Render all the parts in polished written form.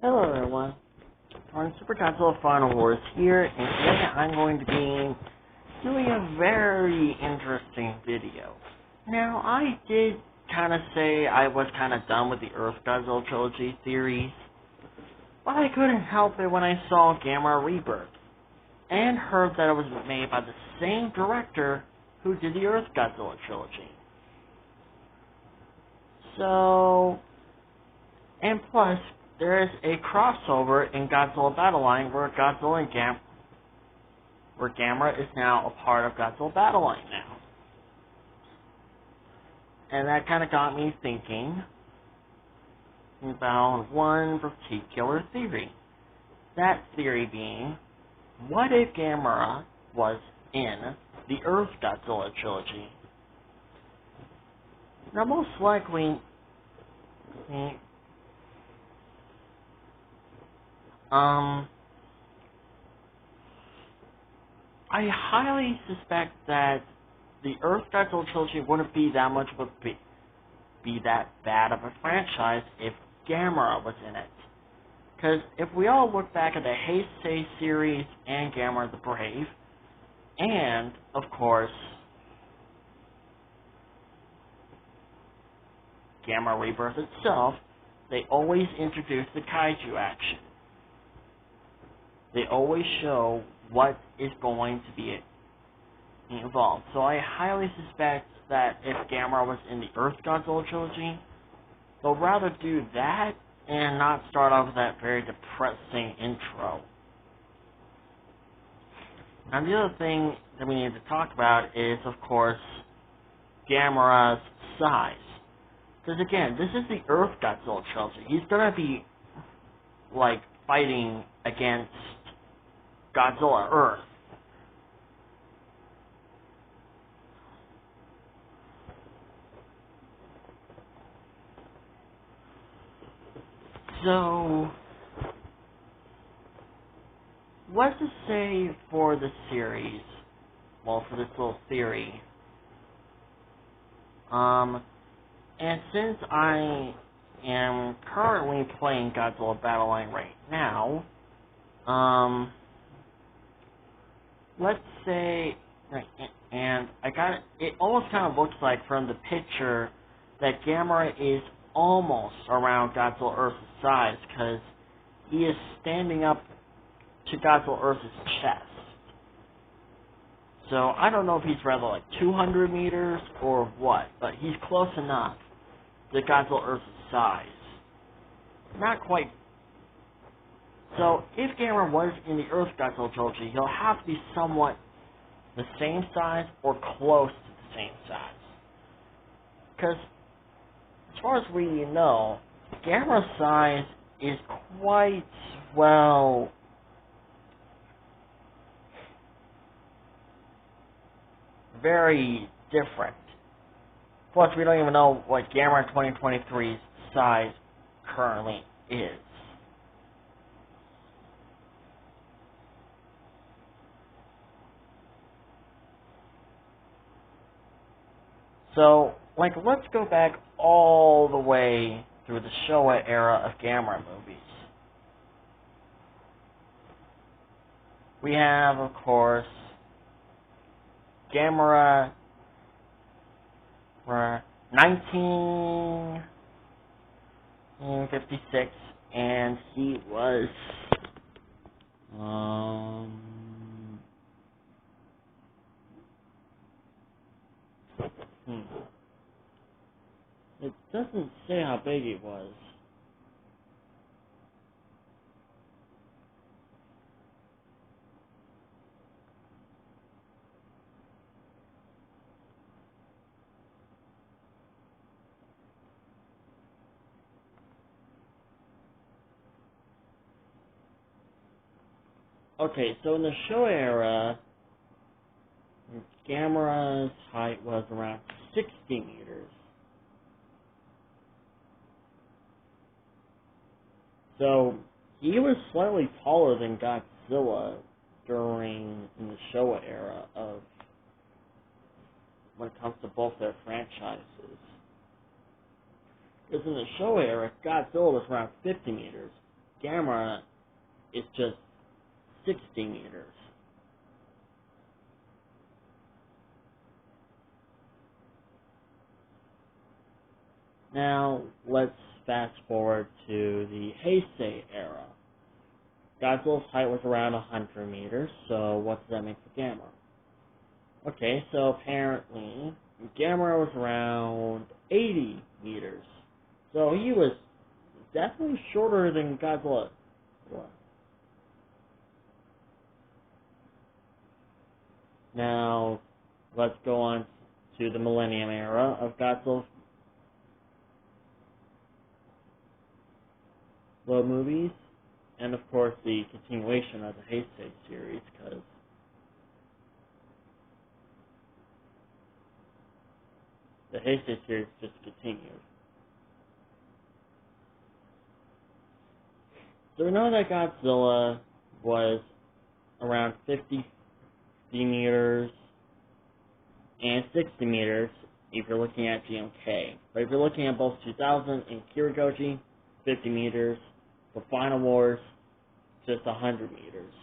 Hello everyone, on Super Godzilla Final Wars here, and today I'm going to be doing a very interesting video. Now, I did kind of say I was kind of done with the Earth Godzilla trilogy series, but I couldn't help it when I saw Gamera Rebirth, and heard that it was made by the same director who did the Earth Godzilla trilogy. So, and plus, there is a crossover in Godzilla Battle Line where Godzilla and where Gamera is now a part of Godzilla Battle Line now. And that kind of got me thinking about one particular theory. That theory being, what if Gamera was in the Earth Godzilla trilogy? Now, most likely, I highly suspect that the Earth Godzilla trilogy wouldn't be that much of be that bad of a franchise if Gamera was in it. Because if we all look back at the Heisei series and Gamera the Brave, and, of course, Gamera Rebirth itself, they always introduce the kaiju action. They always show what is going to be involved. So I highly suspect that if Gamera was in the Earth Godzilla trilogy, they'll rather do that and not start off with that very depressing intro. Now, the other thing that we need to talk about is, of course, Gamera's size. Because again, this is the Earth Godzilla trilogy. He's gonna be, like, fighting against Godzilla Earth. So, what to say for the series? Well, for this little theory. And since I am currently playing Godzilla Battle Line right now, let's say, and it almost kind of looks like from the picture that Gamera is almost around Godzilla Earth's size, because he is standing up to Godzilla Earth's chest. So I don't know if he's rather like 200 meters or what, but he's close enough to Godzilla Earth's size. Not quite. So if Gamera was in the Earth Godzilla trilogy, he'll have to be somewhat the same size or close to the same size. Because as far as we know, Gamera's size is quite, well, very different. Plus, we don't even know what Gamera 2023's size currently is. So, like, let's go back all the way through the Showa era of Gamera movies. We have, of course, Gamera 1956, and he was, it doesn't say how big he was. Okay, so in the Showa era, Gamera's height was around 60 meters. So, he was slightly taller than Godzilla in the Showa era of, when it comes to both their franchises. Because in the Showa era, Godzilla was around 50 meters, gamera is just 60 meters. Now, let's fast forward to the Heisei era. Godzilla's height was around 100 meters, so what does that make for Gamera? Okay, so apparently, Gamera was around 80 meters. So he was definitely shorter than Godzilla was. Now, let's go on to the Millennium era of Godzilla movies, and of course the continuation of the Heisei series, because the Heisei series just continued. So we know that Godzilla was around 50 meters and 60 meters if you're looking at GMK. But if you're looking at both 2000 and Kirigoji, 50 meters. For Final Wars, just 100 meters.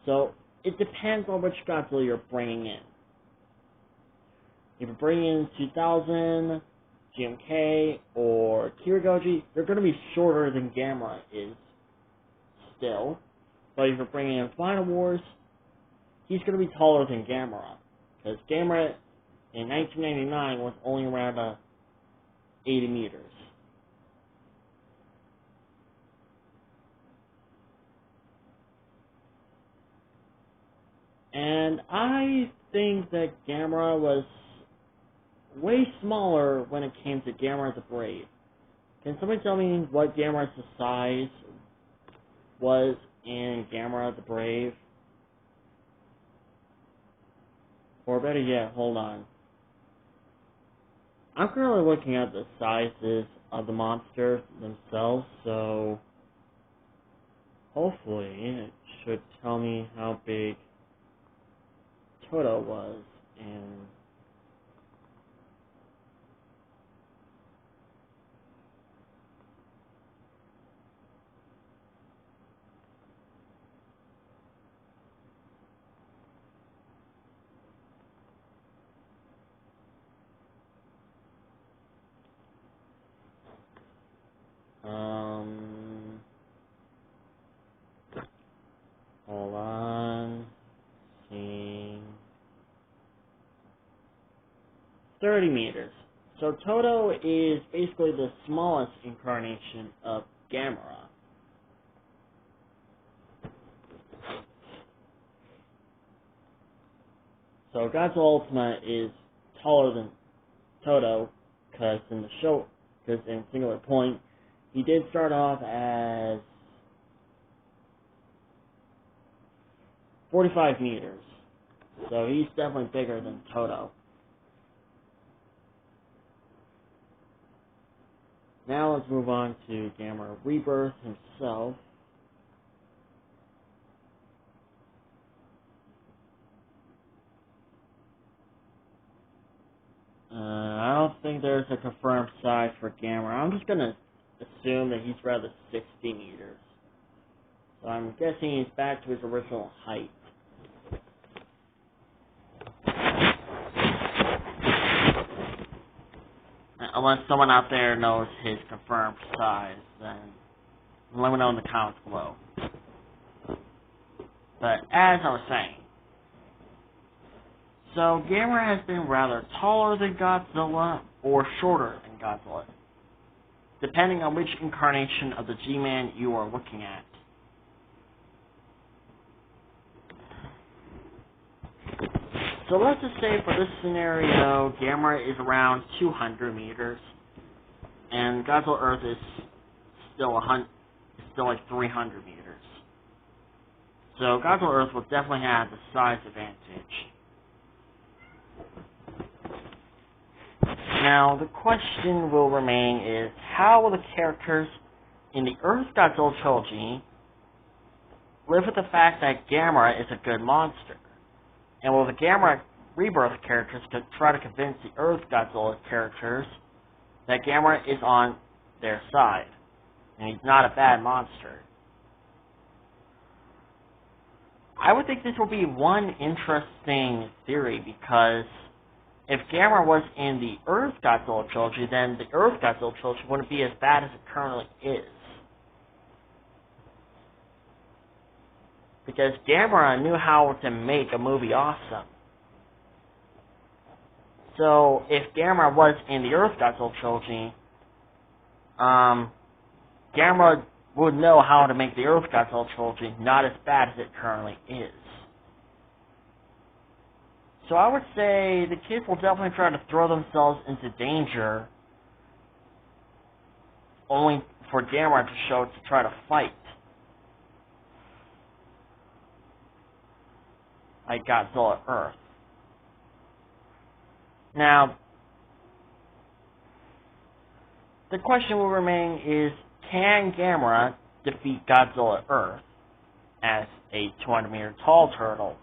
So it depends on which Godzilla you're bringing in. If you're bringing in 2000, GMK, or Kirigoji, they're going to be shorter than Gamera is still. But if you're bringing in Final Wars, he's going to be taller than Gamera. Because Gamera in 1999 was only around 80 meters. And I think that Gamera was way smaller when it came to Gamera the Brave. Can somebody tell me what Gamera's size was in Gamera the Brave? Or better yet, hold on. I'm currently looking at the sizes of the monsters themselves, so hopefully it should tell me how big Toto was in hold on, seeing 30 meters. So Toto is basically the smallest incarnation of Gamera. So Godzilla Ultima is taller than Toto, because in the show, because in Singular Point, he did start off as 45 meters. So he's definitely bigger than Toto. Now let's move on to Gamera Rebirth himself. I don't think there's a confirmed size for Gamera. I'm just going to assume that he's rather 60 meters. So I'm guessing he's back to his original height. Unless someone out there knows his confirmed size, then let me know in the comments below. But as I was saying, so Gamera has been rather taller than Godzilla or shorter than Godzilla, depending on which incarnation of the G-Man you are looking at. So let's just say for this scenario, Gamera is around 200 meters, and Godzilla Earth is still like 300 meters. So Godzilla Earth will definitely have the size advantage. Now, the question will remain is, how will the characters in the Earth Godzilla trilogy live with the fact that Gamera is a good monster? And will the Gamera Rebirth characters try to convince the Earth Godzilla characters that Gamera is on their side? and he's not a bad monster. I would think this will be one interesting theory, because if Gamera was in the Earth Godzilla trilogy, then the Earth Godzilla trilogy wouldn't be as bad as it currently is. Because Gamera knew how to make a movie awesome. So, if Gamera was in the Earth Godzilla trilogy, Gamera would know how to make the Earth Godzilla trilogy not as bad as it currently is. So I would say the kids will definitely try to throw themselves into danger, only for Gamera to show to try to fight. Like Godzilla Earth. Now, the question will remain is, can Gamera defeat Godzilla Earth as a 200-meter tall turtle?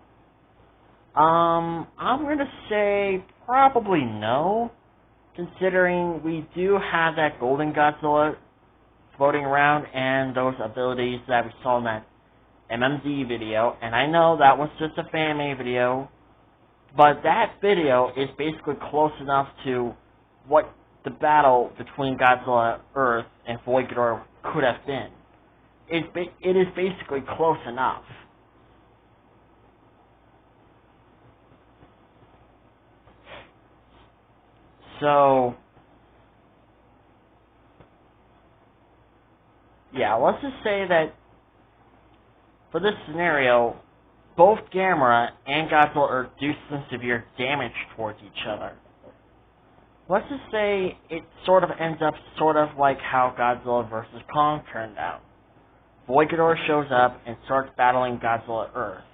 I'm going to say probably no, considering we do have that golden Godzilla floating around and those abilities that we saw in that MMD video, and I know that was just a fan-made video, but that video is basically close enough to what the battle between Godzilla Earth and Voigdor could have been. It is basically close enough. So, yeah, let's just say that for this scenario, both Gamera and Godzilla Earth do some severe damage towards each other. Let's just say it sort of ends up sort of like how Godzilla vs. Kong turned out. Voigdor shows up and starts battling Godzilla Earth.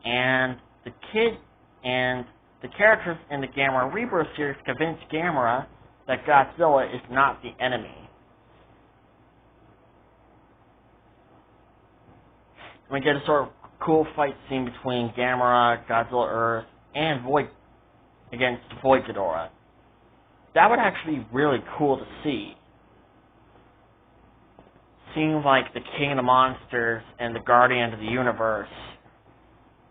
And the characters in the Gamera Rebirth series convince Gamera that Godzilla is not the enemy. We get a sort of cool fight scene between Gamera, Godzilla Earth, and against Voigdor. That would actually be really cool to see. Seeing like the King of the Monsters and the Guardian of the Universe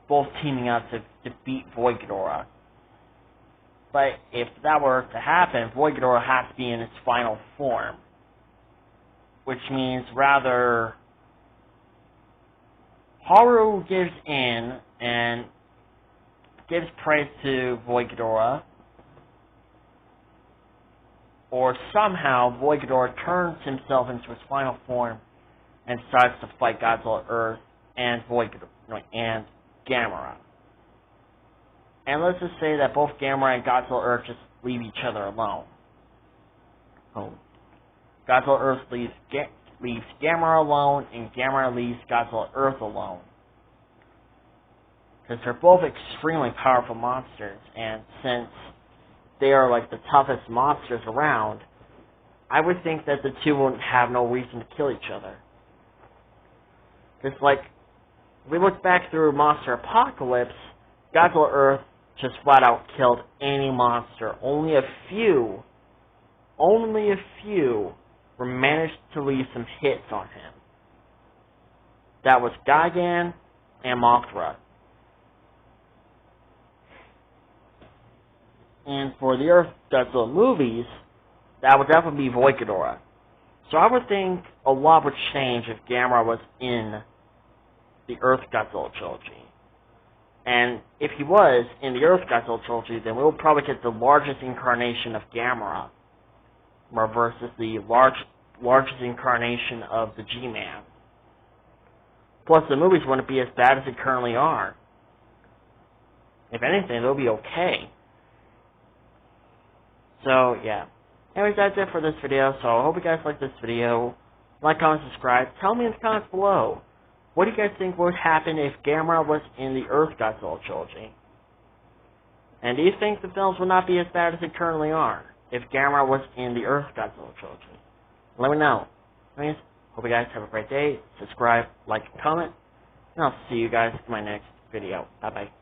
both teaming up to defeat Voigdor. But if that were to happen, Voigdor has to be in its final form. Which means rather Haru gives in and gives praise to Voigdor, or somehow Voigdor turns himself into his final form and starts to fight Godzilla Earth and and Gamera. And let's just say that both Gamera and Godzilla Earth just leave each other alone. Godzilla Earth leaves Gamera alone, and Gamera leaves Godzilla Earth alone. Because they're both extremely powerful monsters, and since they are like the toughest monsters around, I would think that the two wouldn't have no reason to kill each other. Just like, if we look back through Monster Apocalypse, Godzilla Earth just flat out killed any monster. Only a few were managed to leave some hits on him. That was Gigan and Mothra. And for the Earth Godzilla movies, that would definitely be Voigdor. So I would think a lot would change if Gamera was in the Earth Godzilla trilogy. And if he was in the Earth Godzilla trilogy, then we'll probably get the largest incarnation of Gamera versus the largest incarnation of the G-Man. Plus, the movies wouldn't be as bad as they currently are. If anything, they'll be okay. So, yeah. Anyways, that's it for this video, so I hope you guys liked this video. Like, comment, subscribe. Tell me in the comments below, what do you guys think would happen if Gamera was in the Earth Godzilla trilogy? And do you think the films would not be as bad as they currently are if Gamera was in the Earth Godzilla trilogy? Let me know. Anyways, hope you guys have a great day. Subscribe, like, and comment. And I'll see you guys in my next video. Bye-bye.